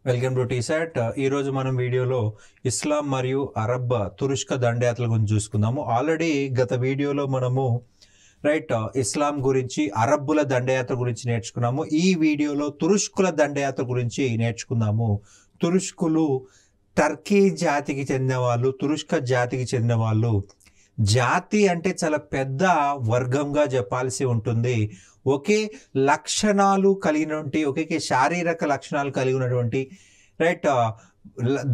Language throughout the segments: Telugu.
Welcome to T-SAT. ఈరోజు మనం వీడియోలో ఇస్లాం మరియు అరబ్ తురుష్క దండయాత్రల గురించి చూసుకుందాము. ఆల్రెడీ గత వీడియోలో మనము ఇస్లాం గురించి, అరబ్బుల దండయాత్ర గురించి నేర్చుకున్నాము. ఈ వీడియోలో తురుష్కుల దండయాత్ర గురించి నేర్చుకుందాము. తురుష్కులు టర్కీ జాతికి చెందిన వాళ్ళు, తురుష్క జాతికి చెందిన వాళ్ళు. జాతి అంటే చాలా పెద్ద వర్గంగా చెప్పాల్సి ఉంటుంది. ఒకే లక్షణాలు కలిగినటువంటి, ఒకే శారీరక లక్షణాలు కలిగి ఉన్నటువంటి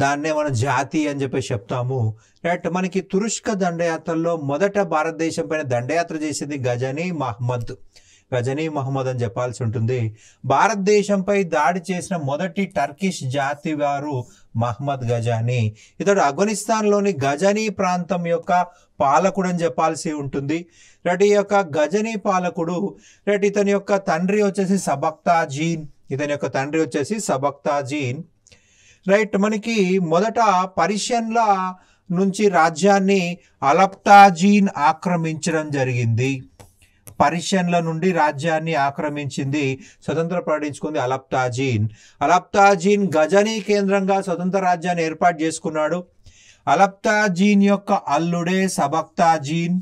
దాన్నే మనం జాతి అని చెప్పేసి చెప్తాము. మనకి తురుష్క దండయాత్రల్లో మొదట భారతదేశం పైన దండయాత్ర చేసింది గజనీ మహమ్మద్ అని చెప్పాల్సి ఉంటుంది. భారతదేశంపై దాడి చేసిన మొదటి టర్కిష్ జాతి వారు మహమ్మద్ గజనీ. ఇతడు ఆఫ్ఘనిస్తాన్లోని గజనీ ప్రాంతం యొక్క పాలకుడు అని చెప్పాల్సి ఉంటుంది. ఈ యొక్క గజనీ పాలకుడు ఇతని యొక్క తండ్రి వచ్చేసి సబక్తాజీన్. మనకి మొదట పర్షియన్ల నుంచి రాజ్యాన్ని అలప్తాజీన్ ఆక్రమించడం జరిగింది. పర్షియన్ల నుండి రాజ్యాన్ని ఆక్రమించింది, స్వతంత్ర ప్రకటించుకుంది అలప్తాజీన్ గజనీ కేంద్రంగా స్వతంత్ర రాజ్యాన్ని ఏర్పాటు చేసుకున్నాడు. అలప్తాజీన్ యొక్క అల్లుడే సబక్తాజీన్.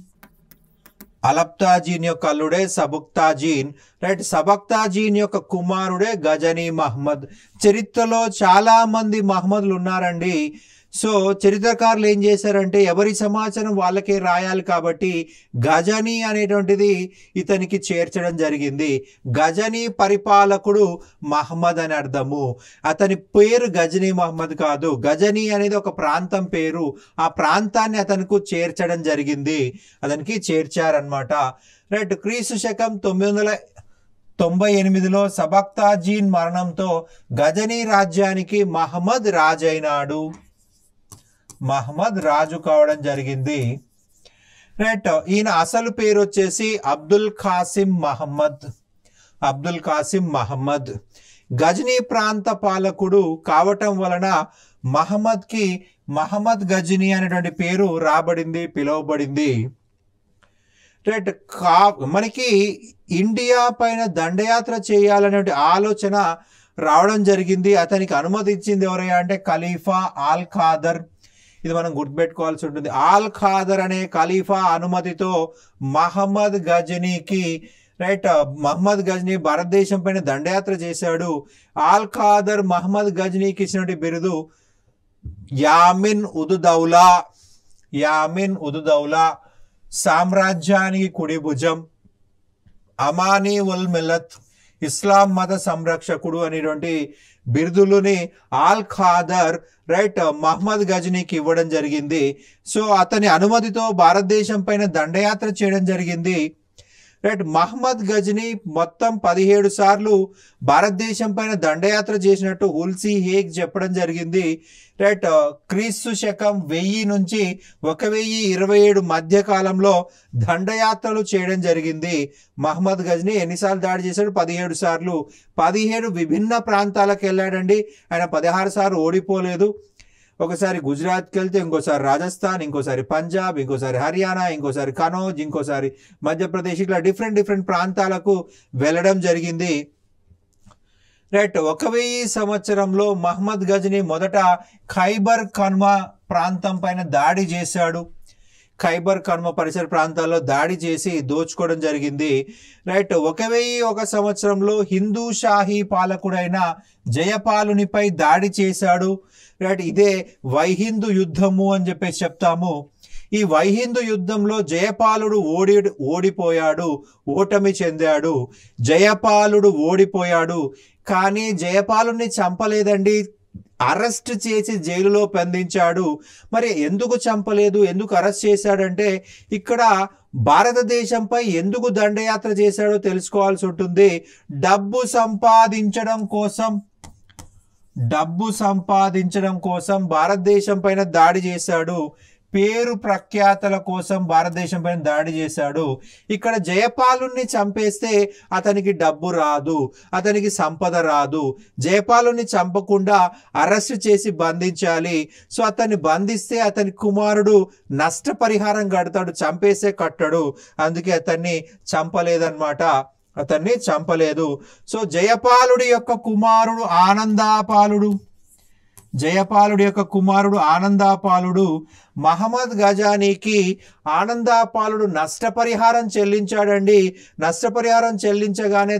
సబక్తాజీన్ యొక్క కుమారుడే గజనీ మహమ్మద్. చరిత్రలో చాలా మంది మహమ్మద్లు ఉన్నారండి. సో చరిత్రకారులు ఏం చేశారంటే ఎవరి సమాచారం వాళ్ళకే రాయాలి కాబట్టి గజనీ అనేటువంటిది ఇతనికి చేర్చడం జరిగింది. గజనీ పరిపాలకుడు మహమ్మద్ అని అర్థము. అతని పేరు గజనీ మహమ్మద్ కాదు. గజనీ అనేది ఒక ప్రాంతం పేరు. ఆ ప్రాంతాన్ని అతనికి చేర్చడం జరిగింది, అతనికి చేర్చారనమాట. క్రీస్తు శకం 998లో సబక్తాజీన్ మరణంతో గజనీ రాజ్యానికి మహమ్మద్ రాజైనాడు. మహమ్మద్ రాజు కావడం జరిగింది. ఈయన అసలు పేరు వచ్చేసి అబ్దుల్ కాసిం మహమ్మద్. గజనీ ప్రాంత పాలకుడు కావటం వలన మహమ్మద్కి మహమ్మద్ గజనీ అనేటువంటి పేరు పిలువబడింది. మనకి ఇండియా పైన దండయాత్ర చేయాలనే ఆలోచన రావడం జరిగింది. అతనికి అనుమతి ఇచ్చింది ఎవరయ్యా అంటే ఖలీఫా ఆల్ ఖాదర్. ఇది మనం గుర్తుపెట్టుకోవాల్సి ఉంటుంది. ఆల్ ఖాదర్ అనే ఖలీఫా అనుమతితో మహమ్మద్ గజనీ భారతదేశం పైన దండయాత్ర చేశాడు. ఆల్ ఖాదర్ మహమ్మద్ గజనీకి ఇచ్చినటువంటి బిరుదు యామిన్ ఉద్ దౌలా, సామ్రాజ్యానికి కుడి భుజం, అమానీ ఉల్ మిల్లత్, ఇస్లాం మత సంరక్షకుడు అనేటువంటి బిరుదులని ఆల్ ఖాదర్ మహమ్మద్ గజనీకి ఇవ్వడం జరిగింది. సో అతని అనుమతితో భారతదేశం పైన దండయాత్ర చేయడం జరిగింది. మహమ్మద్ గజనీ మొత్తం 17 సార్లు భారతదేశం పైన దండయాత్ర చేసినట్టు హుల్సీ హేగ్ చెప్పడం జరిగింది. క్రీస్తు శకం 1000 నుంచి 1027 మధ్య కాలంలో దండయాత్రలు చేయడం జరిగింది. మహమ్మద్ గజనీ ఎన్నిసార్లు దాడి చేశాడు? 17 సార్లు. 17 విభిన్న ప్రాంతాలకు వెళ్ళాడండి. ఆయన 16 సార్లు ఓడిపోలేదు. ఒకసారి గుజరాత్కి వెళ్తే, ఇంకోసారి రాజస్థాన్, ఇంకోసారి పంజాబ్, ఇంకోసారి హర్యానా, ఇంకోసారి కనౌజ్, ఇంకోసారి మధ్యప్రదేశ్, ఇట్లా డిఫరెంట్ ప్రాంతాలకు వెళ్ళడం జరిగింది. 1000 సంవత్సరంలో మహమ్మద్ గజనీ మొదట ఖైబర్ కన్వా ప్రాంతం పైన దాడి చేశాడు. ఖైబర్ కన్వా పరిసర ప్రాంతాల్లో దాడి చేసి దోచుకోవడం జరిగింది. 1001 సంవత్సరంలో హిందూ షాహీ పాలకుడైన జయపాలునిపై దాడి చేశాడు. ఇదే వైహిందూ యుద్ధము అని చెప్పేసి చెప్తాము. ఈ వైహిందూ యుద్ధంలో జయపాలుడు ఓటమి చెందాడు. జయపాలుడు ఓడిపోయాడు. కానీ జయపాలుని చంపలేదండి, అరెస్ట్ చేసి జైలులో బంధించాడు. మరి ఎందుకు చంపలేదు, ఎందుకు అరెస్ట్ చేశాడంటే ఇక్కడ భారతదేశంపై ఎందుకు దండయాత్ర చేశాడో తెలుసుకోవాల్సి ఉంటుంది. డబ్బు సంపాదించడం కోసం భారతదేశం పైన దాడి చేశాడు. పేరు ప్రఖ్యాతల కోసం భారతదేశం పైన దాడి చేశాడు. ఇక్కడ జయపాలుని చంపేస్తే అతనికి డబ్బు రాదు, అతనికి సంపద రాదు. జయపాలుని చంపకుండా అరెస్ట్ చేసి బంధించాలి. సో అతన్ని బంధిస్తే అతని కుమారుడు నష్టపరిహారం కడతాడు, చంపేస్తే కట్టడు. అందుకే అతన్ని చంపలేదన్నమాట. అతన్ని చంపలేదు. సో జయపాలుడి యొక్క కుమారుడు ఆనందాపాలుడు జయపాలుడి యొక్క కుమారుడు ఆనందాపాలుడు మహమ్మద్ గజానీకి ఆనందాపాలుడు నష్టపరిహారం చెల్లించాడండి. నష్టపరిహారం చెల్లించగానే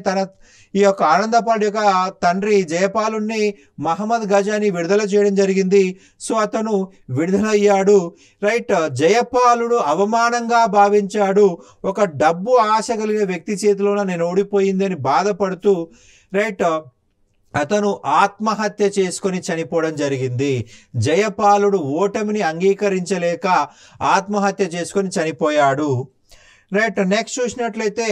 ఈ యొక్క ఆనందపాలుడి యొక్క తండ్రి జయపాలుని మహమ్మద్ గజాని విడుదల చేయడం జరిగింది. సో అతను విడుదలయ్యాడు. రైట్. జయపాలుడు అవమానంగా భావించాడు. ఒక డబ్బు ఆశ కలిగిన వ్యక్తి చేతిలోన నేను ఓడిపోయింది అని బాధపడుతూ రైట్ అతను ఆత్మహత్య చేసుకొని చనిపోవడం జరిగింది. జయపాలుడు ఓటమిని అంగీకరించలేక ఆత్మహత్య చేసుకొని చనిపోయాడు. రైట్. నెక్స్ట్ చూసినట్లయితే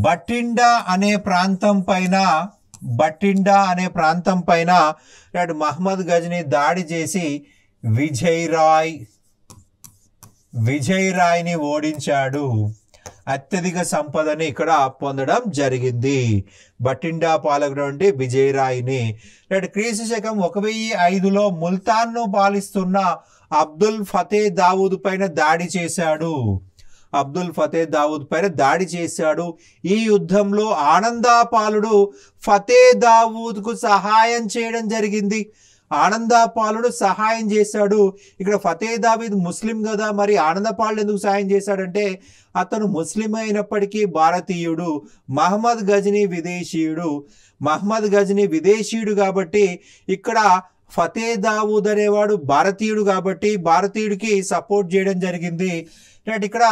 బఠిండా అనే ప్రాంతం పైన రైట్ మహమ్మద్ గజనీ దాడి చేసి విజయ్ రాయ్ని ఓడించాడు. అత్యధిక సంపదని ఇక్కడ పొందడం జరిగింది. బఠిండా పాలకుడు విజయ్ రాయ్ని. రైట్. క్రీస్తు శకం 1005లో ముల్తాన్ను పాలిస్తున్న అబ్దుల్ ఫతే దావూద్ పైన దాడి చేశాడు. ఈ యుద్ధంలో ఆనందాపాలుడు ఫతే దావూద్కు సహాయం చేయడం జరిగింది. ఆనందపాలుడు సహాయం చేశాడు. ఇక్కడ ఫతే దావీద్ ముస్లిం కదా, మరి ఆనందపాలుడు ఎందుకు సహాయం చేశాడంటే అతను ముస్లిం అయినప్పటికీ భారతీయుడు. మహమ్మద్ గజనీ విదేశీయుడు కాబట్టి ఇక్కడ ఫతే దావూద్ అనేవాడు భారతీయుడు కాబట్టి భారతీయుడికి సపోర్ట్ చేయడం జరిగింది. ఇక్కడ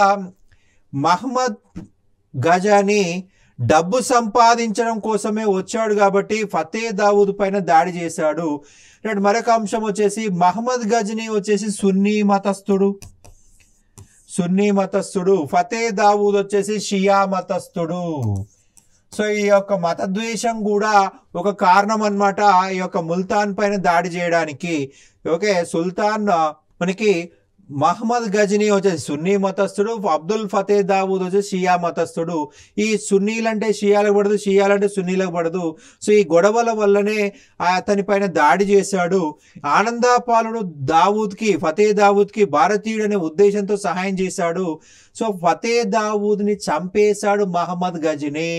మహమ్మద్ గజనీ డబ్బు సంపాదించడం కోసమే వచ్చాడు కాబట్టి ఫతే దావూద్ పైన దాడి చేశాడు. మరొక అంశం వచ్చేసి మహమ్మద్ గజనీ వచ్చేసి సున్నీ మతస్థుడు, ఫతే దావూద్ వచ్చేసి షియా మతస్థుడు. సో ఈ యొక్క మతద్వేషం కూడా ఒక కారణం అన్నమాట ఈ యొక్క ముల్తాన్ పైన దాడి చేయడానికి. ఓకే. సుల్తాన్ మనకి మహమ్మద్ గజనీ వచ్చేసి సున్నీ మతస్థుడు, అబ్దుల్ ఫతే దావూద్ వచ్చేసి షియా మతస్థుడు. ఈ సున్నీలంటే షియాలకు పడదు, షియాలంటే సున్నీలకు పడదు. సో ఈ గొడవల వల్లనే అతని పైన దాడి చేశాడు. ఆనందపాలుడు ఫతే దావూద్కి భారతీయుడు అనే ఉద్దేశంతో సహాయం చేశాడు. సో ఫతే దావూద్ని చంపేశాడు మహమ్మద్ గజనీ.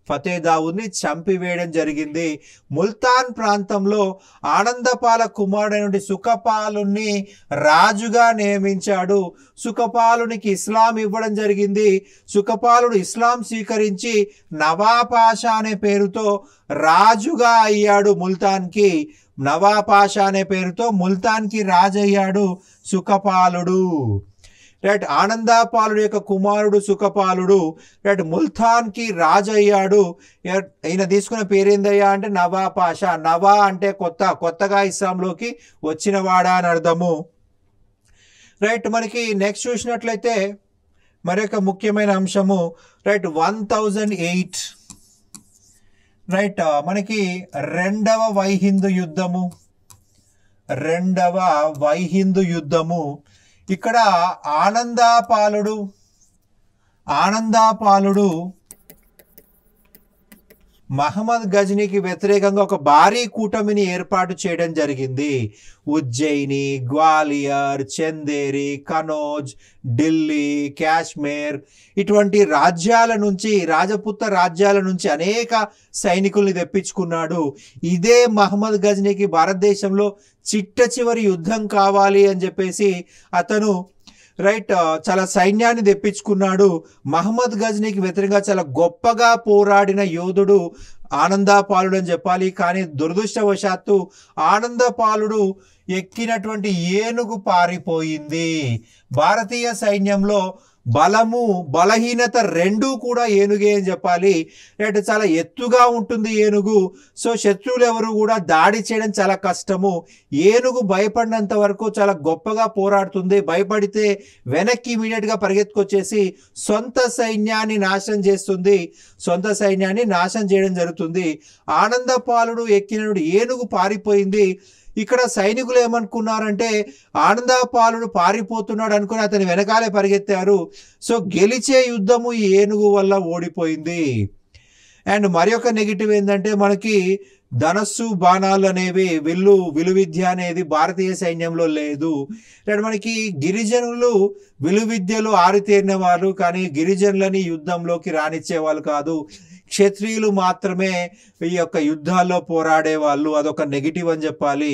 ఫతే దావూద్ని చంపివేయడం జరిగింది. ముల్తాన్ ప్రాంతంలో ఆనందపాల కుమారుడైన సుఖపాలుని రాజుగా నియమించాడు. సుఖపాలునికి ఇస్లాం ఇవ్వడం జరిగింది. సుఖపాలుడు ఇస్లాం స్వీకరించి నవాపాషా అనే పేరుతో రాజుగా అయ్యాడు. ముల్తాన్కి రాజు అయ్యాడు సుఖపాలుడు. రైట్. ఆనందపాలుడు యొక్క కుమారుడు సుఖపాలుడు రైట్ ముల్తాన్కి రాజు అయ్యాడు. ఈయన తీసుకున్న పేరేందయ్యా అంటే నవాపాషా. నవా అంటే కొత్తగా ఇస్లాంలోకి వచ్చినవాడా అని అర్థము. రైట్. మనకి నెక్స్ట్ చూసినట్లయితే మరొక ముఖ్యమైన అంశము రైట్ 1008 రైట్ మనకి రెండవ వైహిందూ యుద్ధము. ఇక్కడ ఆనందపాలుడు మహమ్మద్ గజనీకి వ్యతిరేకంగా ఒక భారీ కూటమిని ఏర్పాటు చేయడం జరిగింది. ఉజ్జయిని, గ్వాలియర్, చందేరి, కనౌజ్, ఢిల్లీ, కాశ్మీర్ ఇటువంటి రాజపుత్ర రాజ్యాల నుంచి అనేక సైనికుల్ని తెప్పించుకున్నాడు. ఇదే మహమ్మద్ గజనీకి భారతదేశంలో చిట్ట చివరి యుద్ధం కావాలి అని చెప్పేసి అతను రైట్ చాలా సైన్యాన్ని తెప్పించుకున్నాడు. మహమ్మద్ గజనీకి వ్యతిరేకంగా చాలా గొప్పగా పోరాడిన యోధుడు ఆనందపాలుడు అని చెప్పాలి. కానీ దురదృష్టవశాత్తు ఆనందపాలుడు ఎక్కినటువంటి ఏనుగు పారిపోయింది. భారతీయ సైన్యంలో బలహీనత రెండూ కూడా ఏనుగే అని చెప్పాలి. రైట్. చాలా ఎత్తుగా ఉంటుంది ఏనుగు. సో శత్రువులు ఎవరు కూడా దాడి చేయడం చాలా కష్టము. ఏనుగు భయపడినంత వరకు చాలా గొప్పగా పోరాడుతుంది. భయపడితే వెనక్కి ఇమీడియట్గా పరిగెత్తుకొచ్చేసి సొంత సైన్యాన్ని నాశనం చేయడం జరుగుతుంది. ఆనందపాలుడు ఎక్కిన ఏనుగు పారిపోయింది. ఇక్కడ సైనికులు ఏమనుకున్నారంటే ఆనందపాలుడు పారిపోతున్నాడు అనుకుని అతని వెనకాలే పరిగెత్తారు. సో గెలిచే యుద్ధము ఈ ఏనుగు వల్ల ఓడిపోయింది. అండ్ మరి ఒక నెగిటివ్ ఏంటంటే మనకి ధనస్సు బాణాలు అనేవి విలువిద్య అనేది భారతీయ సైన్యంలో లేదు. అండ్ మనకి గిరిజనులు విలువిద్యలో ఆరితేరిన వాళ్ళు, కానీ గిరిజనులని యుద్ధంలోకి రానిచ్చే వాళ్ళు కాదు. క్షత్రియులు మాత్రమే ఈ యొక్క యుద్ధాల్లో పోరాడే వాళ్ళు. అదొక నెగిటివ్ అని చెప్పాలి.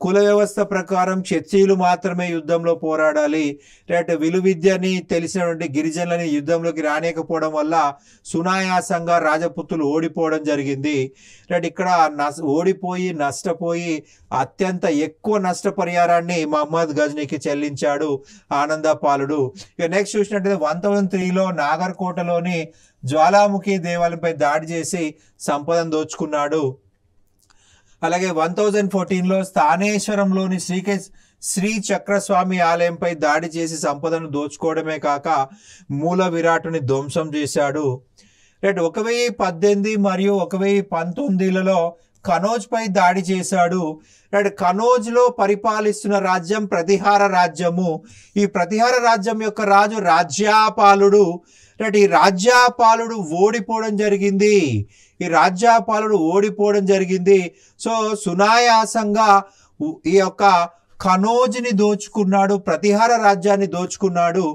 కుల వ్యవస్థ ప్రకారం క్షత్రియులు మాత్రమే యుద్ధంలో పోరాడాలి. రైట్, విలువిద్యని తెలిసినటువంటి గిరిజనులని యుద్ధంలోకి రానియకపోవడం వల్ల సునాయాసంగా రాజపుత్రులు ఓడిపోవడం జరిగింది. రైట్, ఇక్కడ ఓడిపోయి నష్టపోయి అత్యంత ఎక్కువ నష్టపరిహారాన్ని మహమ్మద్ గజ్నీకి చెల్లించాడు ఆనందపాలుడు. ఇక నెక్స్ట్ చూసినట్టయితే 1003లో నాగర్కోటలోని జ్వాలాముఖి దేవాలయంపై దాడి చేసి సంపదను దోచుకున్నాడు. అలాగే 1014లో స్థానేశ్వరంలోని శ్రీ చక్రస్వామి ఆలయంపై దాడి చేసి సంపదను దోచుకోవడమే కాక మూల విరాటుని ధ్వంసం చేశాడు. రైట్, 1018 మరియు 1019లలో కనోజ్ పై దాడి చేశాడు. రైట్, కనోజ్లో పరిపాలిస్తున్న రాజ్యం ప్రతిహార రాజ్యము. ఈ ప్రతిహార రాజ్యం యొక్క రాజు రాజ్యాపాలుడు. రైట్, ఈ రాజ్యాపాలుడు ఓడిపోవడం జరిగింది. సో సునాయాసంగా ఈ యొక్క కనోజ్ని దోచుకున్నాడు, ప్రతిహార రాజ్యాన్ని దోచుకున్నాడు.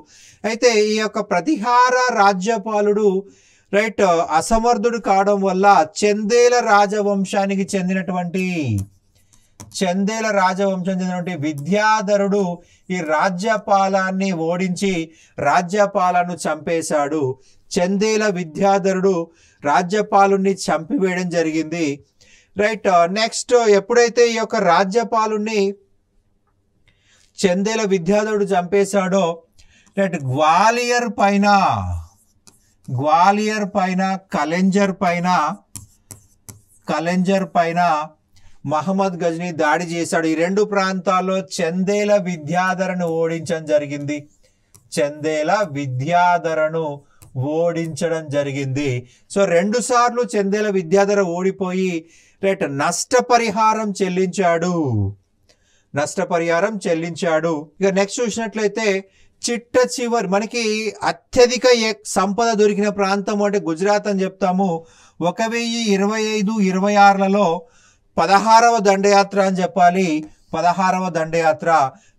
అయితే ఈ యొక్క ప్రతిహార రాజ్యపాలుడు రైట్ అసమర్థుడు కావడం వల్ల చందేల రాజవంశానికి చెందినటువంటి విద్యాధరుడు ఈ రాజ్యపాలాన్ని ఓడించి రాజ్యపాలను చంపేశాడు. చందేల విద్యాధరుడు రాజ్యపాలుని చంపివేయడం జరిగింది. రైట్, నెక్స్ట్ ఎప్పుడైతే ఈ యొక్క రాజ్యపాలుని చందేల విద్యాధరుడు చంపేశాడో రైట్ గ్వాలియర్ పైన కలెంజర్ పైన మహమ్మద్ గజ్నీ దాడి చేశాడు. ఈ రెండు ప్రాంతాల్లో చందేల విద్యాధరను ఓడించడం జరిగింది. సో 2 సార్లు చందేల విద్యాధర ఓడిపోయి రైట్ నష్టపరిహారం చెల్లించాడు. ఇక నెక్స్ట్ చూసినట్లయితే చిట్ట చివరి మనకి అత్యధిక సంపద దొరికిన ప్రాంతం అంటే గుజరాత్ అని చెప్తాము. 1025-26లలో 16వ దండయాత్ర అని చెప్పాలి. 16వ దండయాత్ర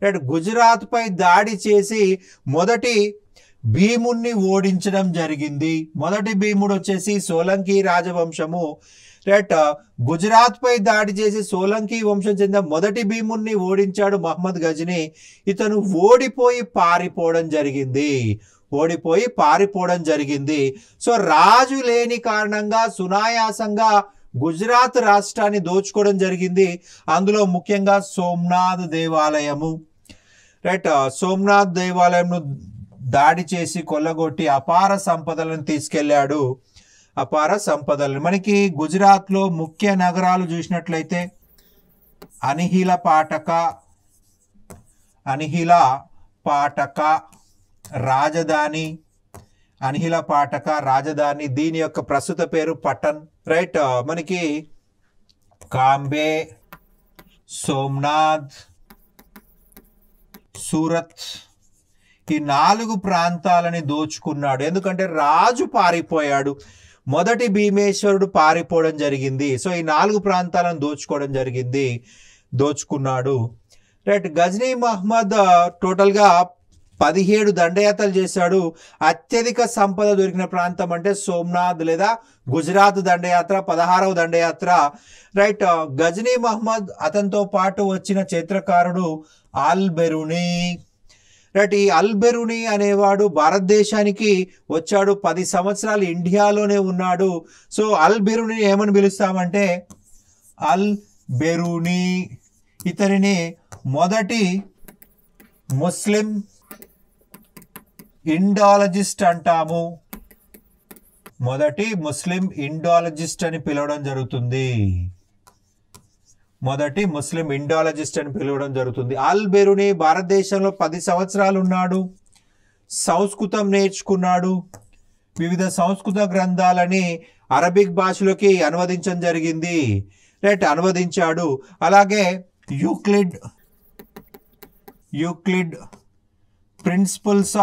రైట్ గుజరాత్ పై దాడి చేసి మొదటి భీముణ్ణి ఓడించడం జరిగింది. మొదటి భీముడు వచ్చేసి సోలంకి రాజవంశము. రైట్, గుజరాత్ పై దాడి చేసి సోలంకి వంశం చెందిన మొదటి భీముణ్ణి ఓడించాడు మహమ్మద్ గజ్నీ. ఇతను ఓడిపోయి పారిపోవడం జరిగింది. సో రాజు లేని కారణంగా సునాయాసంగా గుజరాత్ రాష్ట్రాన్ని దోచుకోవడం జరిగింది. అందులో ముఖ్యంగా సోమనాథ్ దేవాలయము. రైట్, సోమనాథ్ దేవాలయంను దాడి చేసి కొల్లగొట్టి అపార సంపదలను తీసుకెళ్లాడు. మనకి గుజరాత్లో ముఖ్య నగరాలు చూసినట్లయితే అనిహిల పాటక రాజధాని. దీని యొక్క ప్రస్తుత పేరు పటన్. రైట్, మనకి కాంబే, సోమనాథ్, సూరత్ ఈ 4 ప్రాంతాలని దోచుకున్నాడు. ఎందుకంటే రాజు పారిపోయాడు. మొదటి భీమేశ్వరుడు పారిపోవడం జరిగింది. సో ఈ 4 ప్రాంతాలను దోచుకున్నాడు. రైట్, గజ్నీ మహమ్మద్ టోటల్గా 17 దండయాత్రలు చేశాడు. అత్యధిక సంపద దొరికిన ప్రాంతం అంటే సోమనాథ్ లేదా గుజరాత్ దండయాత్ర, 16వ దండయాత్ర. రైట్, గజ్నీ మహమ్మద్ అతనితో పాటు వచ్చిన చరిత్రకారుడు అల్ బెరూని. రైట్, ఈ అల్ బెరూని అనేవాడు భారతదేశానికి వచ్చాడు. 10 సంవత్సరాలు ఇండియాలోనే ఉన్నాడు. సో అల్ బెరూని ఏమని పిలుస్తామంటే అల్ బెరూని. ఇతనిని మొదటి ముస్లిం ఇండాలజిస్ట్ అంటాము. అని పిలవడం జరుగుతుంది. అల్ బెరూని భారతదేశంలో 10 సంవత్సరాలు ఉన్నాడు. సంస్కృతం నేర్చుకున్నాడు. వివిధ సంస్కృత గ్రంథాలని అరబిక్ భాషలోకి అనువదించడం జరిగింది. రైట్, అనువదించాడు. అలాగే యూక్లిడ్ ప్రిన్సిపల్స్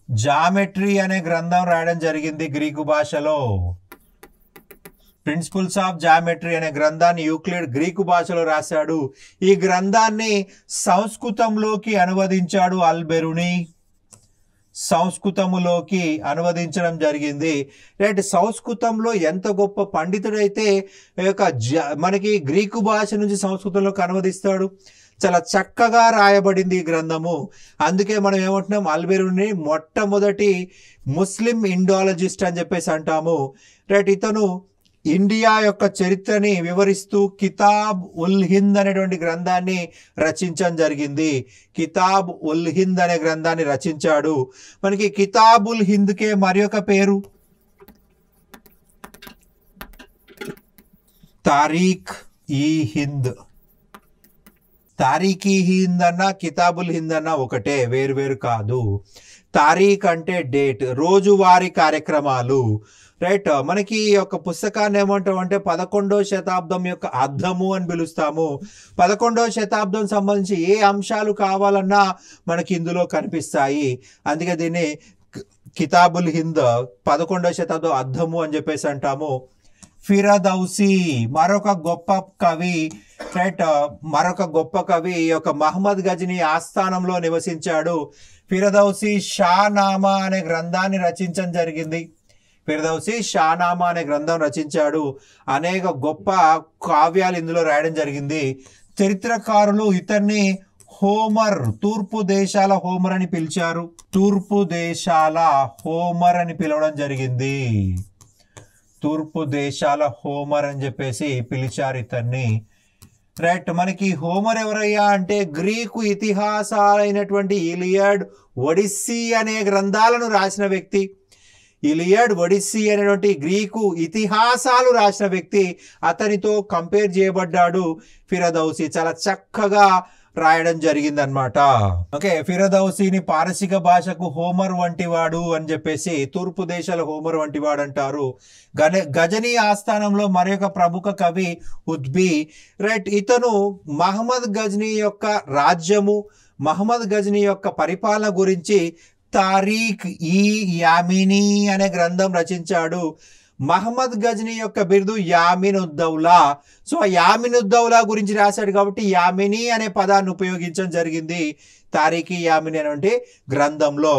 జామెట్రీ అనే గ్రంథం రాయడం జరిగింది గ్రీకు భాషలో. ప్రిన్సిపల్స్ ఆఫ్ జామెట్రీ అనే గ్రంథాన్ని యూక్లిడ్ గ్రీకు భాషలో రాశాడు. ఈ గ్రంథాన్ని సంస్కృతంలోకి అనువదించాడు అల్బెరుని. సంస్కృతములోకి అనువదించడం జరిగింది. రైట్, సంస్కృతంలో ఎంత గొప్ప పండితుడైతే మనకి గ్రీకు భాష నుంచి సంస్కృతంలోకి అనువదిస్తాడు. చాలా చక్కగా రాయబడింది ఈ గ్రంథము. అందుకే మనం ఏమంటున్నాం, అల్బెరుని మొట్టమొదటి ముస్లిం ఇండాలజిస్ట్ అని చెప్పేసి అంటాము. రైట్, ఇతను ఇండియా యొక్క చరిత్రని వివరిస్తూ కితాబ్ ఉల్ హింద్ అనేటువంటి గ్రంథాన్ని రచించడం జరిగింది. కితాబ్ ఉల్ హింద్ అనే గ్రంథాన్ని రచించాడు. మనకి కితాబ్ ఉల్ హింద్కే మరి ఒక పేరు తారీఖ్ ఈ హింద్. తారీఖ్ ఈ హింద్ అన్న కితాబుల్ హింద్ అన్న ఒకటే, వేరు కాదు. తారీఖ్ అంటే డేట్, రోజువారీ కార్యక్రమాలు. రైట్, మనకి ఈ యొక్క పుస్తకాన్ని ఏమంటాం అంటే 11వ శతాబ్దం యొక్క అర్థము అని పిలుస్తాము. 11వ శతాబ్దం సంబంధించి ఏ అంశాలు కావాలన్నా మనకి ఇందులో కనిపిస్తాయి. అందుకే దీన్ని కితాబుల్ హింద్ 11వ శతాబ్దం అర్థము అని చెప్పేసి అంటాము. ఫిరదౌసి మరొక గొప్ప కవి. రైట్, మరొక గొప్ప కవి ఈ యొక్క మహమ్మద్ గజనీ ఆస్థానంలో నివసించాడు. ఫిరదౌసి షానామా అనే గ్రంథాన్ని రచించడం జరిగింది. ఫిరదౌసి షానామా అనే గ్రంథం రచించాడు. అనేక గొప్ప కావ్యాలు ఇందులో రాయడం జరిగింది. చరిత్రకారులు ఇతన్ని హోమర్, తూర్పు దేశాల హోమర్ అని పిలిచారు. తూర్పు దేశాల హోమర్ అని పిలవడం జరిగింది. తూర్పు దేశాల హోమర్ అని చెప్పేసి పిలిచారు ఇతన్ని. రైట్, మనకి హోమర్ ఎవరయ్యా అంటే గ్రీకు ఇతిహాసాలైనటువంటి ఇలియడ్, ఒడిస్సీ అనే గ్రంథాలను రాసిన వ్యక్తి. ఇలియడ్, ఒడిస్సీ అనేటువంటి గ్రీకు ఇతిహాసాలు రాసిన వ్యక్తి. అతనితో కంపేర్ చేయబడ్డాడు ఫిరదౌసి. చాలా చక్కగా రాయడం జరిగింది అనమాట. ఓకే, ఫిరదౌసిని పారసిక భాషకు హోమర్ వంటి వాడు అని చెప్పేసి, తూర్పు దేశాల హోమర్ వంటి వాడు అంటారు. గజనీ ఆస్థానంలో మరొక ప్రముఖ కవి ఉద్బి. రైట్, ఇతను మహమ్మద్ గజనీ యొక్క రాజ్యము, మహమ్మద్ గజనీ యొక్క పరిపాలన గురించి తారీఖ్ ఈ యామినీ అనే గ్రంథం రచించాడు. మహమ్మద్ గజనీ యొక్క బిరుదు యామినుద్దౌలా. సో యామినుద్దౌలా గురించి రాశాడు కాబట్టి యామినీ అనే పదాన్ని ఉపయోగించడం జరిగింది తారీఖ్ ఈ యామినీ అనేటువంటి గ్రంథంలో.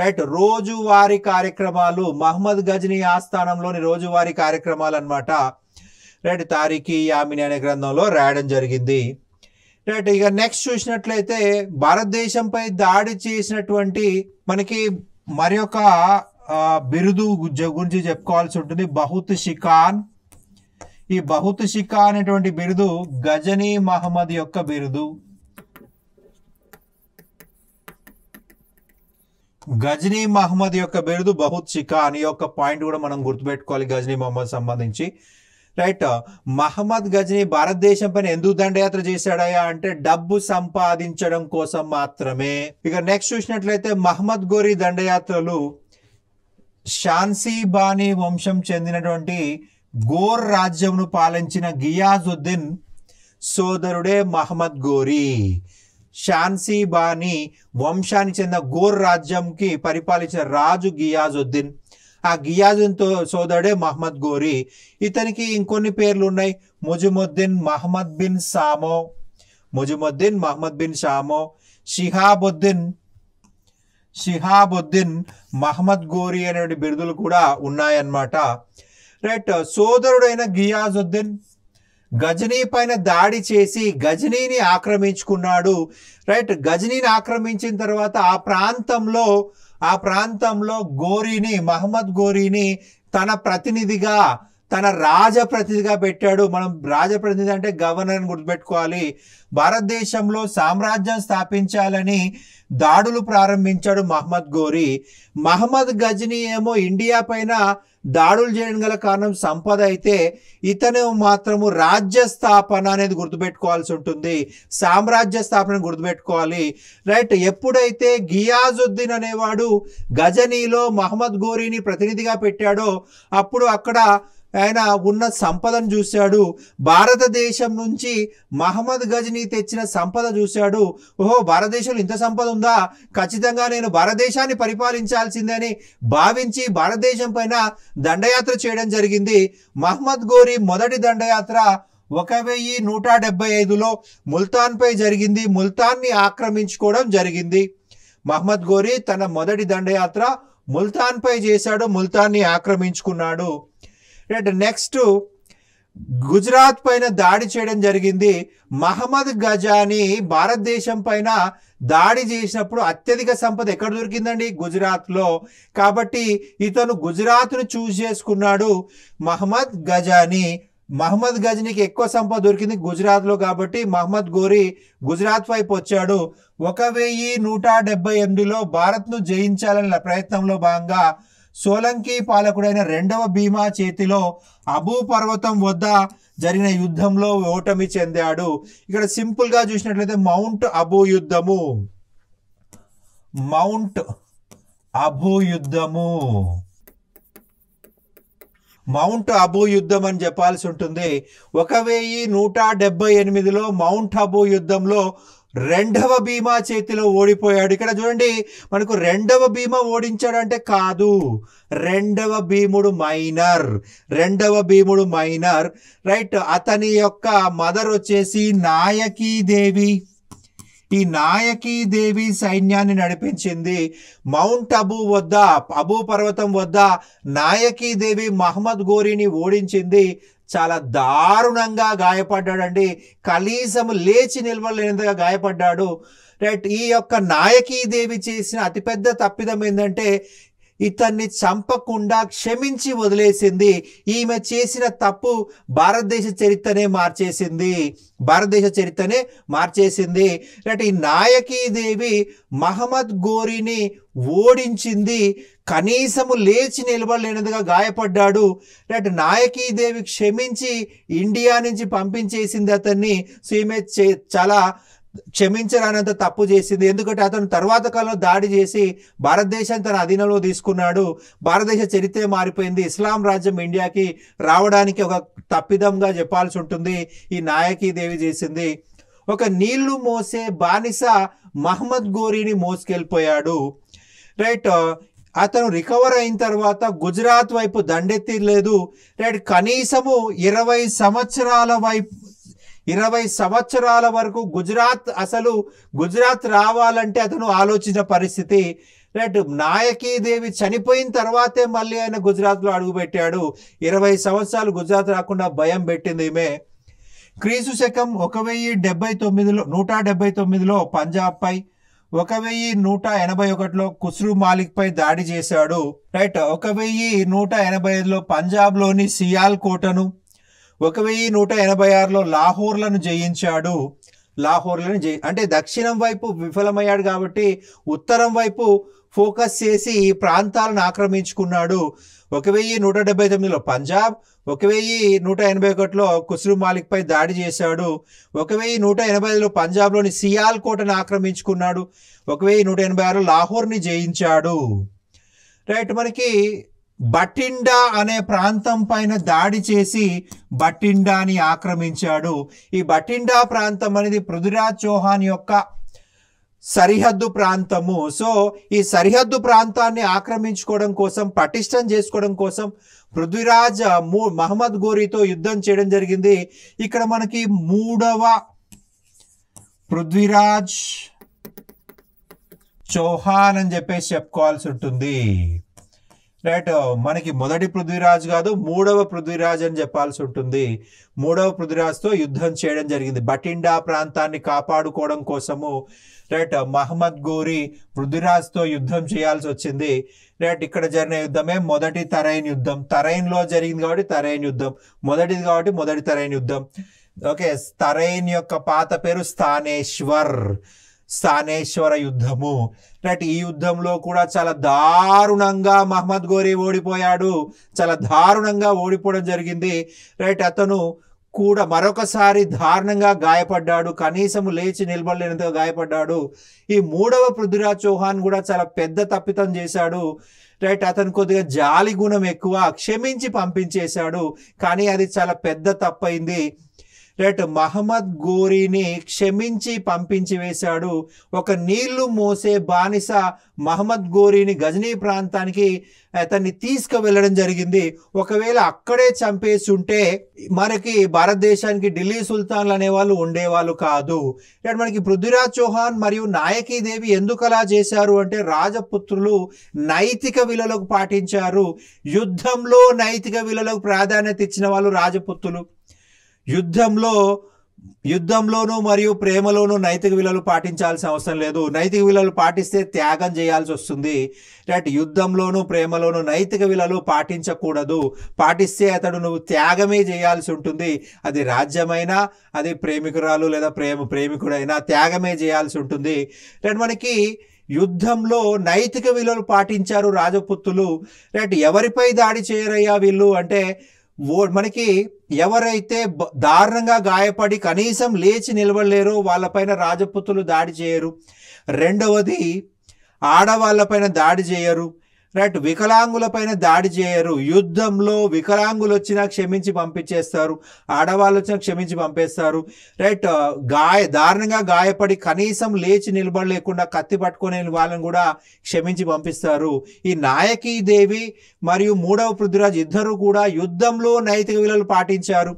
రైట్, రోజువారీ కార్యక్రమాలు, మహమ్మద్ గజనీ ఆస్థానంలోని రోజువారీ కార్యక్రమాలు అన్నమాట. రైట్, తారీఖ్ ఈ యామినీ అనే గ్రంథంలో రాయడం జరిగింది. రైట్, ఇక నెక్స్ట్ చూసినట్లయితే భారతదేశంపై దాడి చేసినటువంటి మనకి మరి ఒక బిరుదు గురించి చెప్పుకోవాల్సి ఉంటుంది, బహుత్ షికాన్. ఈ బహుత్ షికా అనేటువంటి బిరుదు గజనీ మహమ్మద్ యొక్క బిరుదు. గజనీ మహమ్మద్ యొక్క బిరుదు బహుత్ షికాన్. ఈ యొక్క పాయింట్ కూడా మనం గుర్తుపెట్టుకోవాలి గజనీ మహమ్మద్ సంబంధించి. రైట్, మహమ్మద్ గజనీ భారతదేశం పైన ఎందుకు దండయాత్ర చేశాడయా అంటే డబ్బు సంపాదించడం కోసం మాత్రమే. ఇక నెక్స్ట్ చూసినట్లయితే మహమ్మద్ గోరీ దండయాత్రలు షాన్సీ బానీ వంశం చెందినటువంటి గోర్ రాజ్యంను పాలించిన గియాజుద్దీన్ సోదరుడే మహమ్మద్ గోరీ. షాన్సీ బానీ వంశానికి చెందిన గోర్ రాజ్యంకి పరిపాలించిన రాజు గియాజుద్దీన్. ఆ గియాజుద్దీన్ సోదరుడే మహమ్మద్ గోరీ. ఇతనికి ఇంకొన్ని పేర్లు ఉన్నాయి, ముజుముద్దీన్ మహమ్మద్ బిన్ సామో, ముజుముద్దీన్ మహమ్మద్ బిన్ సామో, షిహాబుద్దీన్ మహమ్మద్ గోరీ అనే బిరుదులు కూడా ఉన్నాయన్నమాట. రైట్, సోదరుడైన గియాజుద్దీన్ గజనీ పైన దాడి చేసి గజనీని ఆక్రమించుకున్నాడు. రైట్, గజనీని ఆక్రమించిన తర్వాత ఆ ప్రాంతంలో గోరీని, మహమ్మద్ గోరీని తన ప్రతినిధిగా, తన రాజప్రతినిధిగా పెట్టాడు. మనం రాజప్రతినిధి అంటే గవర్నర్ అని గుర్తుపెట్టుకోవాలి. భారతదేశంలో సామ్రాజ్యం స్థాపించాలని దాడులు ప్రారంభించాడు మహమ్మద్ గోరీ. మహమ్మద్ గజనీ ఏమో ఇండియా పైన దాడులు చేయడం గల కారణం సంపద అయితే, ఇతను మాత్రము రాజ్య స్థాపన అనేది గుర్తుపెట్టుకోవాల్సి ఉంటుంది, సామ్రాజ్య స్థాపన గుర్తుపెట్టుకోవాలి. రైట్, ఎప్పుడైతే గియాజుద్దీన్ అనేవాడు గజనీలో మహమ్మద్ గోరీని ప్రతినిధిగా పెట్టాడో అప్పుడు అక్కడ ఆయన ఉన్న సంపదను చూశాడు. భారతదేశం నుంచి మహమ్మద్ గజనీ తెచ్చిన సంపద చూశాడు. ఓహో, భారతదేశంలో ఇంత సంపద ఉందా, ఖచ్చితంగా నేను భారతదేశాన్ని పరిపాలించాల్సిందే అని భావించి భారతదేశం పైన దండయాత్ర చేయడం జరిగింది. మహమ్మద్ గోరీ మొదటి దండయాత్ర 1175లో ముల్తాన్పై జరిగింది. ముల్తాన్ని ఆక్రమించుకోవడం జరిగింది. మహమ్మద్ గోరీ తన మొదటి దండయాత్ర ముల్తాన్పై చేశాడు, ముల్తాన్ని ఆక్రమించుకున్నాడు. నెక్స్ట్ గుజరాత్ పైన దాడి చేయడం జరిగింది. మహమ్మద్ గజాని భారతదేశం పైన దాడి చేసినప్పుడు అత్యధిక సంపద ఎక్కడ దొరికిందండి? గుజరాత్లో. కాబట్టి ఇతను గుజరాత్ను చూస్ చేసుకున్నాడు. మహమ్మద్ గజనీకి ఎక్కువ సంపద దొరికింది గుజరాత్లో, కాబట్టి మహమ్మద్ గోరీ గుజరాత్ వైపు వచ్చాడు. 1178లో భారత్ను జయించాలన్న ప్రయత్నంలో భాగంగా సోలంకి పాలకుడైన రెండవ భీమా చేతిలో అబూ పర్వతం వద్ద జరిగిన యుద్ధంలో ఓటమి చెందాడు. ఇక్కడ సింపుల్ గా చూసినట్లయితే మౌంట్ అబూ యుద్ధం అని చెప్పాల్సి ఉంటుంది. 1178లో మౌంట్ అబూ యుద్ధంలో రెండవ భీమా చేతిలో ఓడిపోయాడు. ఇక్కడ చూడండి, మనకు రెండవ భీమా ఓడించాడంటే కాదు, రెండవ భీముడు మైనర్, రైట్. అతని యొక్క మదర్ వచ్చేసి నాయకీదేవి. ఈ నాయకీదేవి సైన్యాన్ని నడిపించింది. మౌంట్ అబూ పర్వతం వద్ద నాయకీదేవి మహమ్మద్ గోరీని ఓడించింది. చాలా దారుణంగా గాయపడ్డాడండి. కనీసం లేచి నిలవలేనంతగా గాయపడ్డాడు. రైట్. ఈ యొక్క నాయకీదేవి చేసిన అతిపెద్ద తప్పిదం ఏంటంటే ఇతన్ని చంపకుండా క్షమించి వదిలేసింది. ఈమె చేసిన తప్పు భారతదేశ చరిత్రనే మార్చేసింది. రైట్. ఈ నాయకీదేవి మహమ్మద్ గోరీని ఓడించింది. కనీసము లేచి నిలబడలేనందుగా గాయపడ్డాడు. రైట్. నాయకీదేవి క్షమించి ఇండియా నుంచి పంపించేసింది అతన్ని. సో ఈమె చాలా క్షమించరానంత తప్పు చేసింది. ఎందుకంటే అతను తర్వాత కాలంలో దాడి చేసి భారతదేశాన్ని తన అధీనంలో తీసుకున్నాడు. భారతదేశ చరిత్ర మారిపోయింది. ఇస్లాం రాజ్యం ఇండియాకి రావడానికి ఒక తప్పిదంగా చెప్పాల్సి ఉంటుంది. ఈ నాయకీదేవి చేసింది. ఒక నీళ్లు మోసే బానిస మహమ్మద్ గోరీని మోసుకెళ్ళిపోయాడు. రైట్. అతను రికవర్ అయిన తర్వాత గుజరాత్ వైపు దండెత్తిలేదు. రైట్. కనీసము 20 సంవత్సరాల వరకు గుజరాత్ రావాలంటే అతను ఆలోచించిన పరిస్థితి. రైట్. నాయకీదేవి చనిపోయిన తర్వాతే మళ్ళీ ఆయన గుజరాత్లో అడుగుపెట్టాడు. 20 సంవత్సరాలు గుజరాత్ రాకుండా భయం పెట్టింది ఈమె. క్రీస్తు శకం 1179లో పంజాబ్పై, 1181లో ఖుస్రు మాలిక్ పై దాడి చేశాడు. రైట్. 1185లో పంజాబ్లోని సియాల్ కోటను, 1186లో లాహోర్లను జయించాడు. అంటే దక్షిణం వైపు విఫలమయ్యాడు కాబట్టి ఉత్తరం వైపు ఫోకస్ చేసి ఈ ప్రాంతాలను ఆక్రమించుకున్నాడు. 1179లో పంజాబ్, 1181లో ఖుస్రు మాలిక్ పై దాడి చేశాడు. 1185లో పంజాబ్లోని సియాల్ కోటను ఆక్రమించుకున్నాడు. 1186లో లాహోర్ని జయించాడు. రైట్. మనకి బఠిండా అనే ప్రాంతం పైన దాడి చేసి బఠిండాని ఆక్రమించాడు. ఈ బఠిండా ప్రాంతం అనేది పృథ్వీరాజ్ చౌహాన్ యొక్క సరిహద్దు ప్రాంతము. సో ఈ సరిహద్దు ప్రాంతాన్ని ఆక్రమించుకోవడం కోసం, పటిష్టం చేసుకోవడం కోసం పృథ్వీరాజ్ మహమ్మద్ గోరీతో యుద్ధం చేయడం జరిగింది. ఇక్కడ మనకి మూడవ పృథ్వీరాజ్ చౌహాన్ అని చెప్పేసి చెప్పుకోవాల్సి ఉంటుంది. రైట్. మనకి మొదటి పృథ్వీరాజ్ కాదు, మూడవ పృథ్వీరాజ్ అని చెప్పాల్సి ఉంటుంది. మూడవ పృథ్వీరాజ్తో యుద్ధం చేయడం జరిగింది బఠిండా ప్రాంతాన్ని కాపాడుకోవడం కోసము. రైట్. మహమ్మద్ గోరీ పృథ్వీరాజ్తో యుద్ధం చేయాల్సి వచ్చింది. రైట్. ఇక్కడ జరిగిన యుద్ధమే మొదటి తరైన్ యుద్ధం. తరైన్లో జరిగింది కాబట్టి తరైన్ యుద్ధం, మొదటిది కాబట్టి మొదటి తరైన్ యుద్ధం. ఓకే. తరైన్ యొక్క పాత పేరు స్థానేశ్వర యుద్ధము. రైట్. ఈ యుద్ధంలో కూడా చాలా దారుణంగా మహమ్మద్ గోరీ ఓడిపోయాడు. చాలా దారుణంగా ఓడిపోవడం జరిగింది. రైట్. అతను కూడా మరొకసారి దారుణంగా గాయపడ్డాడు. కనీసం లేచి నిలబడలేనంతగా గాయపడ్డాడు. ఈ మూడవ పృథ్వీరాజ్ చౌహాన్ కూడా చాలా పెద్ద తప్పిదం చేశాడు. రైట్. అతను కొద్దిగా జాలి గుణం ఎక్కువ, క్షమించి పంపించేశాడు. కానీ అది చాలా పెద్ద తప్పైంది. రైట్. మహమ్మద్ గోరీని క్షమించి పంపించి వేశాడు. ఒక నీళ్లు మోసే బానిస మహమ్మద్ గోరీని గజనీ ప్రాంతానికి అతన్ని తీసుకువెళ్ళడం జరిగింది. ఒకవేళ అక్కడే చంపేసి ఉంటే మనకి భారతదేశానికి ఢిల్లీ సుల్తాన్లు అనేవాళ్ళు ఉండేవాళ్ళు కాదు. మనకి పృథ్వీరాజ్ చౌహాన్ మరియు నాయకీదేవి ఎందుకు అలా చేశారు అంటే రాజపుత్రులు నైతిక విలువలకు పాటించారు. యుద్ధంలో నైతిక విలువలకు ప్రాధాన్యత ఇచ్చిన వాళ్ళు రాజపుత్రులు. యుద్ధంలోనూ మరియు ప్రేమలోనూ నైతిక విలువలు పాటించాల్సిన అవసరం లేదు. నైతిక విలువలు పాటిస్తే త్యాగం చేయాల్సి వస్తుంది. రైట్. యుద్ధంలోనూ ప్రేమలోనూ నైతిక విలువలు పాటించకూడదు. పాటిస్తే నువ్వు త్యాగమే చేయాల్సి ఉంటుంది. అది రాజ్యమైనా, అది ప్రేమికురాలు లేదా ప్రేమికుడైనా త్యాగమే చేయాల్సి ఉంటుంది. రైట్. మనకి యుద్ధంలో నైతిక విలువలు పాటించారు రాజపుత్రులు. రైట్. ఎవరిపై దాడి చేయరయ్యా వీళ్ళు అంటే మనకి ఎవరైతే దారుణంగా గాయపడి కనీసం లేచి నిలబడలేరో వాళ్ళపైన రాజపుత్రులు దాడి చేయరు. రెండవది, ఆడవాళ్ళపైన దాడి చేయరు. రైట్. వికలాంగులపైన దాడి చేయరు. యుద్ధంలో వికలాంగులు వచ్చినా క్షమించి పంపించేస్తారు, ఆడవాళ్ళు వచ్చినా క్షమించి పంపేస్తారు. రైట్. దారుణంగా గాయపడి కనీసం లేచి నిలబడలేకుండా కత్తి పట్టుకునే వాళ్ళని కూడా క్షమించి పంపిస్తారు. ఈ నాయకీదేవి మరియు మూడవ పృథ్వీరాజ్ ఇద్దరు కూడా యుద్ధంలో నైతిక విలువలు పాటించారు.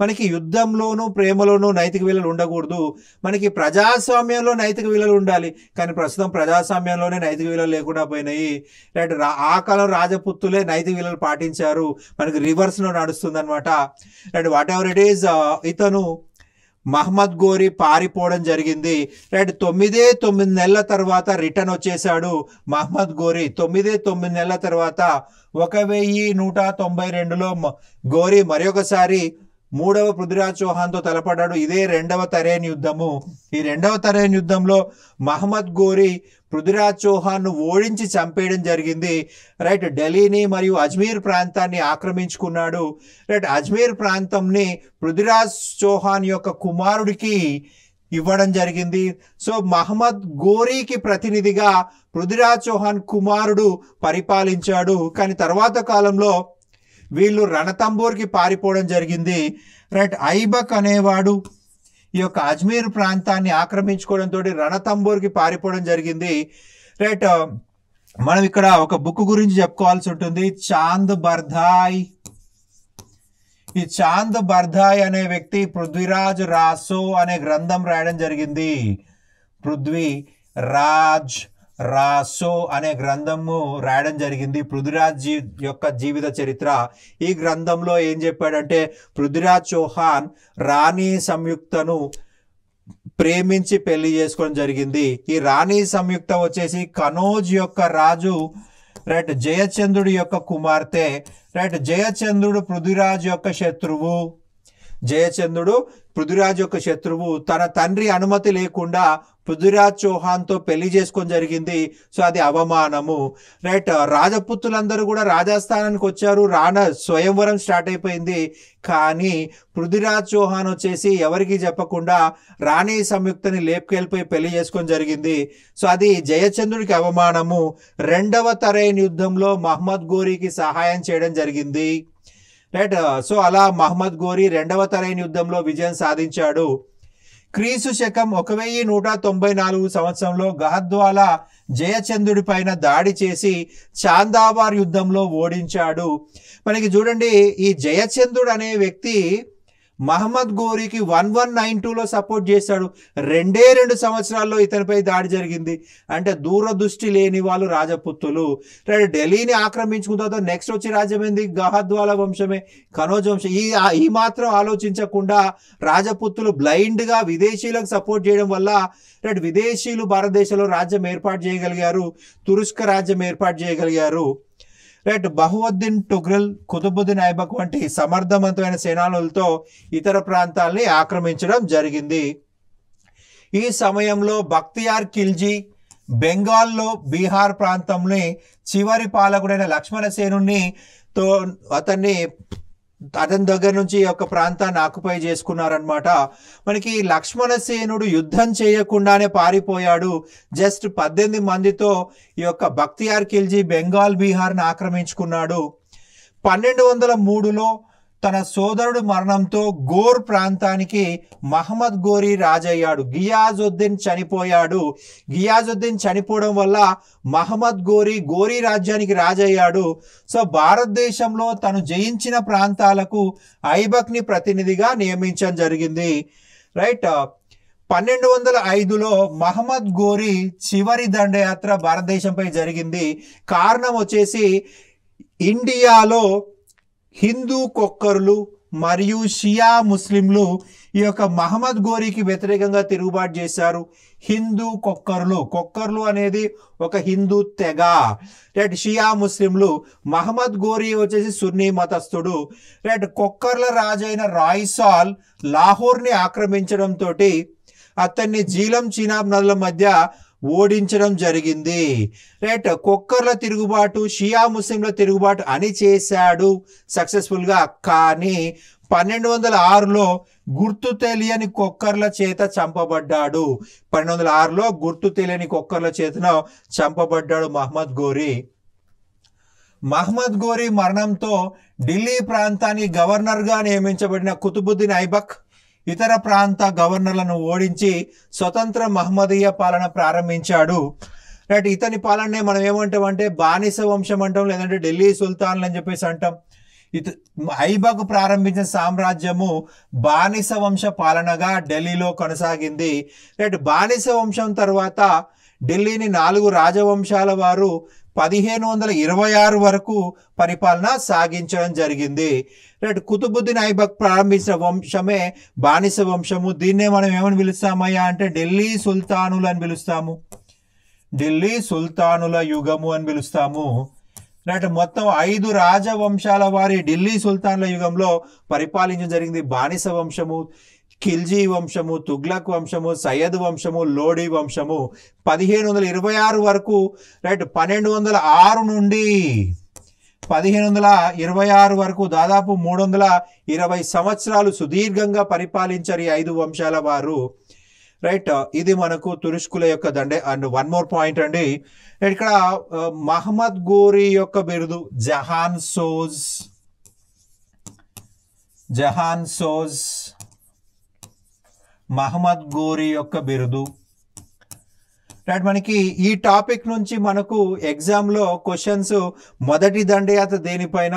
మనకి యుద్ధంలోనూ ప్రేమలోనూ నైతిక విలువలు ఉండకూడదు. మనకి ప్రజాస్వామ్యంలో నైతిక విలువలు ఉండాలి. కానీ ప్రస్తుతం ప్రజాస్వామ్యంలోనే నైతిక విలువలు లేకుండా పోయినాయి. రైట్. ఆ కాలం రాజపుత్రులే నైతిక విలువలు పాటించారు. మనకి రివర్స్లో నడుస్తుంది అనమాట. Right. What ever it is, ఇతను మహమ్మద్ గోరీ పారిపోవడం జరిగింది. రైట్. 9 నెలల తర్వాత రిటర్న్ వచ్చేసాడు మహమ్మద్ గోరీ. 9 నెలల తర్వాత 1192లో గోరీ మరొకసారి మూడవ పృథ్వీరాజ్ చౌహాన్తో తలపడ్డాడు. ఇదే రెండవ తరైన్ యుద్ధము. ఈ రెండవ తరైన్ యుద్ధంలో మహమ్మద్ గోరీ పృథ్వీరాజ్ చౌహాన్ను ఓడించి చంపేయడం జరిగింది. రైట్. ఢిల్లీని మరియు అజ్మీర్ ప్రాంతాన్ని ఆక్రమించుకున్నాడు. రైట్. అజ్మీర్ ప్రాంతంని పృథ్వీరాజ్ చౌహాన్ యొక్క కుమారుడికి ఇవ్వడం జరిగింది. సో మహమ్మద్ గోరీకి ప్రతినిధిగా పృథ్వీరాజ్ చౌహాన్ కుమారుడు పరిపాలించాడు. కానీ తర్వాత కాలంలో వీళ్ళు రణతంబోర్కి పారిపోవడం జరిగింది. రైట్. ఐబక్ అనేవాడు ఈ యొక్క అజ్మీర్ ప్రాంతాన్ని ఆక్రమించుకోవడంతో రణతంబోర్కి పారిపోవడం జరిగింది. రైట్. మనం ఇక్కడ ఒక బుక్ గురించి చెప్పుకోవాల్సి ఉంటుంది, చాంద్ బర్దాయ్. ఈ చాంద్ బర్దాయ్ అనే వ్యక్తి పృథ్వీరాజ్ రాసో అనే గ్రంథం రాయడం జరిగింది. పృథ్వీరాజ్ రాసో అనే గ్రంథము రాయడం జరిగింది. పృథ్వీరాజ్ యొక్క జీవిత చరిత్ర. ఈ గ్రంథంలో ఏం చెప్పాడంటే పృథ్వీరాజ్ చౌహాన్ రాణి సంయుక్తను ప్రేమించి పెళ్లి చేసుకోవడం జరిగింది. ఈ రాణి సంయుక్త వచ్చేసి కనోజ్ యొక్క రాజు రైట్ జయచంద్రుడి యొక్క కుమార్తె. రైట్. జయచంద్రుడు పృథ్వీరాజ్ యొక్క శత్రువు. తన తండ్రి అనుమతి లేకుండా పృథ్వీరాజ్ చౌహాన్తో పెళ్లి చేసుకొని జరిగింది. సో అది అవమానము. రైట్. రాజపుత్రులందరూ కూడా రాజస్థానానికి వచ్చారు. స్వయంవరం స్టార్ట్ అయిపోయింది. కానీ పృథ్వీరాజ్ చౌహాన్ వచ్చేసి ఎవరికి చెప్పకుండా రాణి సంయుక్తని లేపుకెళ్ళిపోయి పెళ్లి చేసుకొని జరిగింది. సో అది జయచంద్రుడికి అవమానము. రెండవ తరైన్ యుద్ధంలో మహమ్మద్ గోరీకి సహాయం చేయడం జరిగింది. రైట్. సో అలా మహమ్మద్ గోరీ రెండవ తరైన్ యుద్ధంలో విజయం సాధించాడు. క్రీస్తు శకం 1194 సంవత్సరంలో గహద్వాలా జయచంద్రుడి పైన దాడి చేసి చాందావార్ యుద్ధంలో ఓడించాడు. మనకి చూడండి, ఈ జయచంద్రుడు అనే వ్యక్తి మహమ్మద్ గోరీకి 1192లో సపోర్ట్ చేశాడు. 2 సంవత్సరాల్లో ఇతనిపై దాడి జరిగింది. అంటే దూరదృష్టి లేని వాళ్ళు రాజపుత్రులు. ఢిల్లీని ఆక్రమించుకున్న తర్వాత నెక్స్ట్ వచ్చి రాజ్యం ఏంది? గహద్వాలా వంశమే, కనోజ్ వంశం. ఈ మాత్రం ఆలోచించకుండా రాజపుత్రులు బ్లైండ్గా విదేశీయులకు సపోర్ట్ చేయడం వల్ల విదేశీయులు భారతదేశంలో రాజ్యం ఏర్పాటు చేయగలిగారు. తురుష్క రాజ్యం ఏర్పాటు చేయగలిగారు. రైట్. బహువుద్దీన్ టుగ్రల్, కుతుబుద్దీన్ ఐబక్ వంటి సమర్థవంతమైన సేనానులతో ఇతర ప్రాంతాలని ఆక్రమించడం జరిగింది. ఈ సమయంలో బక్తియార్ ఖిల్జీ బెంగాల్లో బీహార్ ప్రాంతంలో చివరి పాలకుడైన లక్ష్మణసేనుని అతన్ని అతని దగ్గర నుంచి ఈ యొక్క ప్రాంతాన్ని ఆక్యుపై చేసుకున్నారనమాట. మనకి లక్ష్మణసేనుడు యుద్ధం చేయకుండానే పారిపోయాడు. జస్ట్ 18 మందితో ఈ యొక్క బక్తియార్ ఖిల్జీ బెంగాల్ బీహార్ని ఆక్రమించుకున్నాడు. 1203లో తన సోదరుడు మరణంతో గోర్ ప్రాంతానికి మహమ్మద్ గోరీ రాజయ్యాడు. గియాజుద్దీన్ చనిపోయాడు. గియాజుద్దీన్ చనిపోవడం వల్ల మహమ్మద్ గోరీ రాజ్యానికి రాజయ్యాడు. సో భారతదేశంలో తను జయించిన ప్రాంతాలకు ఐబక్ని ప్రతినిధిగా నియమించడం జరిగింది. రైట్. 1205లో మహమ్మద్ గోరీ చివరి దండయాత్ర భారతదేశంపై జరిగింది. కారణం వచ్చేసి ఇండియాలో హిందూ కొక్కర్లు మరియు షియా ముస్లింలు ఈ యొక్క మహమ్మద్ గోరీకి వ్యతిరేకంగా తిరుగుబాటు చేశారు. హిందూ కొక్కర్లు అనేది ఒక హిందూ తెగ. రైట్. షియా ముస్లింలు, మహమ్మద్ గోరీ వచ్చేసి సున్నీ మతస్థుడు. రైట్. కొక్కర్ల రాజైన రాయ్సాల్ లాహోర్ని ఆక్రమించడంతో అతన్ని జీలం చినాబ్ నదుల మధ్య ఓడించడం జరిగింది. రైట్. కొక్కర్ల తిరుగుబాటు షియా ముస్లింల తిరుగుబాటు అని చేశాడు సక్సెస్ఫుల్గా. కానీ 1206లో గుర్తు తెలియని కొక్కర్ల చేత చంపబడ్డాడు. 1206లో గుర్తు తెలియని కొక్కర్ల చేతన చంపబడ్డాడు మహమ్మద్ గోరీ. మహమ్మద్ గోరీ మరణంతో ఢిల్లీ ప్రాంతానికి గవర్నర్గా నియమించబడిన కుతుబుద్దీన్ ఐబక్ ఇతర ప్రాంత గవర్నర్లను ఓడించి స్వతంత్ర మహమ్మదీయ పాలన ప్రారంభించాడు. రైట్. ఇతని పాలనే మనం ఏమంటామంటే బానిస వంశం అంటాం, లేదంటే ఢిల్లీ సుల్తాన్లు అని చెప్పేసి అంటాం. ఐబక్ ప్రారంభించిన సామ్రాజ్యము బానిస వంశ పాలనగా ఢిల్లీలో కొనసాగింది. రైట్. బానిస వంశం తర్వాత ఢిల్లీని 4 రాజవంశాల వారు 1526 వరకు పరిపాలన సాగించడం జరిగింది. రైట్. కుతుబుద్దీన్ ఐబక్ ప్రారంభించిన వంశమే బానిస వంశము. దీన్నే మనం ఏమని పిలుస్తామయ్యా అంటే ఢిల్లీ సుల్తానులు అని పిలుస్తాము. ఢిల్లీ సుల్తానుల యుగము అని పిలుస్తాము. రైట్. మొత్తం 5 రాజవంశాల వారి ఢిల్లీ సుల్తాన్ల యుగంలో పరిపాలించడం జరిగింది. బానిస వంశము, ఖిల్జీ వంశము, తుగ్లక్ వంశము, సయ్యద్ వంశము, లోడీ వంశము. 1526 వరకు. రైట్. 1206 నుండి 1526 వరకు దాదాపు 320 సంవత్సరాలు సుదీర్ఘంగా పరిపాలించారు ఈ 5 వంశాల వారు. రైట్. ఇది మనకు తురుష్కుల యొక్క Dande. And one more point అండి, ఇక్కడ మహమ్మద్ గోరీ యొక్క బిరుదు జహాన్ సోజ్ మహమ్మద్ గోరీ యొక్క బిరుదు. రైట్. మనకి ఈ టాపిక్ నుంచి మనకు ఎగ్జామ్లో క్వశ్చన్స్ మొదటి దండయాత్ర దేనిపైన,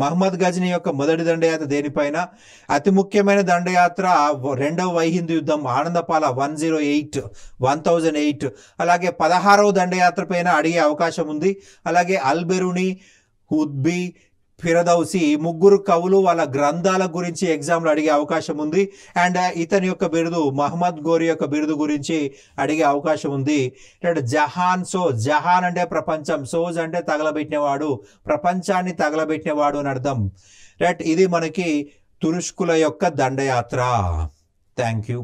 మహమ్మద్ గజనీ యొక్క మొదటి దండయాత్ర దేనిపైన, అతి ముఖ్యమైన దండయాత్ర రెండవ వైహిందూ యుద్ధం ఆనందపాల 1008, అలాగే 16వ దండయాత్ర పైన అడిగే అవకాశం ఉంది. అలాగే అల్బెరుని, హుద్బీ, ఫిరదౌసి 3 కవులు వాళ్ళ గ్రంథాల గురించి ఎగ్జామ్లో అడిగే అవకాశం ఉంది. అండ్ ఇతని యొక్క బిరుదు మహమ్మద్ గోరీ యొక్క బిరుదు గురించి అడిగే అవకాశం ఉంది. జహాన్ అంటే ప్రపంచం, సోజ్ అంటే తగలబెట్టినవాడు, ప్రపంచాన్ని తగలబెట్టినవాడు అని అర్థం. రైట్. ఇది మనకి తురుష్కుల యొక్క దండయాత్ర. Thank you.